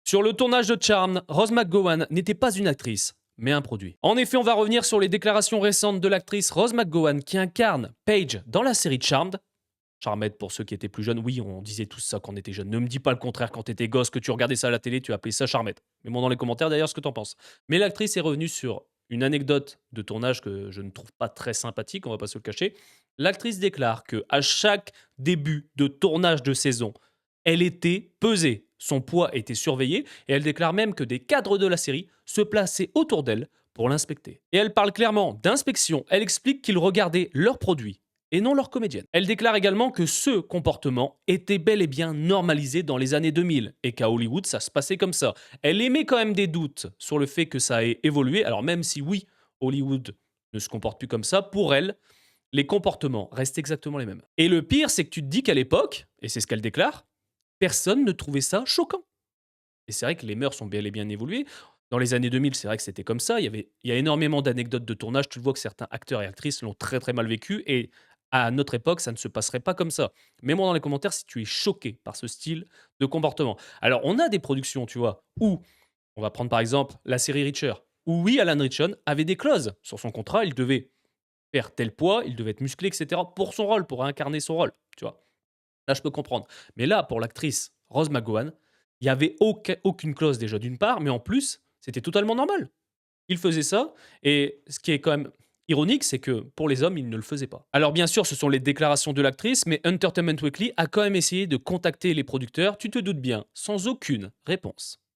Sur le tournage de Charmed, Rose McGowan n'était pas une actrice, mais un produit. En effet, on va revenir sur les déclarations récentes de l'actrice Rose McGowan qui incarne Paige dans la série Charmed. Charmed pour ceux qui étaient plus jeunes, oui, on disait tous ça quand on était jeune. Ne me dis pas le contraire quand t'étais gosse, que tu regardais ça à la télé, tu appelais ça Charmed. Mets-moi dans les commentaires d'ailleurs ce que t'en penses. Mais l'actrice est revenue sur une anecdote de tournage que je ne trouve pas très sympathique, on va pas se le cacher. L'actrice déclare que à chaque début de tournage de saison, elle était pesée, son poids était surveillé, et elle déclare même que des cadres de la série se plaçaient autour d'elle pour l'inspecter. Et elle parle clairement d'inspection, elle explique qu'ils regardaient leurs produits et non leur comédienne. Elle déclare également que ce comportement était bel et bien normalisé dans les années 2000 et qu'à Hollywood, ça se passait comme ça. Elle émet quand même des doutes sur le fait que ça ait évolué, alors même si oui, Hollywood ne se comporte plus comme ça, pour elle, les comportements restent exactement les mêmes. Et le pire, c'est que tu te dis qu'à l'époque, et c'est ce qu'elle déclare, personne ne trouvait ça choquant. Et c'est vrai que les mœurs ont bel et bien évolué. Dans les années 2000, c'est vrai que c'était comme ça. Il y a énormément d'anecdotes de tournage. Tu le vois que certains acteurs et actrices l'ont très très mal vécu. Et à notre époque, ça ne se passerait pas comme ça. Mets-moi dans les commentaires si tu es choqué par ce style de comportement. Alors, on a des productions, tu vois, où, on va prendre par exemple la série Reacher, où oui, Alan Ritchson avait des clauses sur son contrat. Il devait faire tel poids, il devait être musclé, etc. pour son rôle, pour incarner son rôle, tu vois. Là, je peux comprendre. Mais là, pour l'actrice Rose McGowan, il n'y avait aucune clause déjà d'une part, mais en plus, c'était totalement normal. Il faisait ça, et ce qui est quand même ironique, c'est que pour les hommes, il ne le faisait pas. Alors bien sûr, ce sont les déclarations de l'actrice, mais Entertainment Weekly a quand même essayé de contacter les producteurs, tu te doutes bien, sans aucune réponse.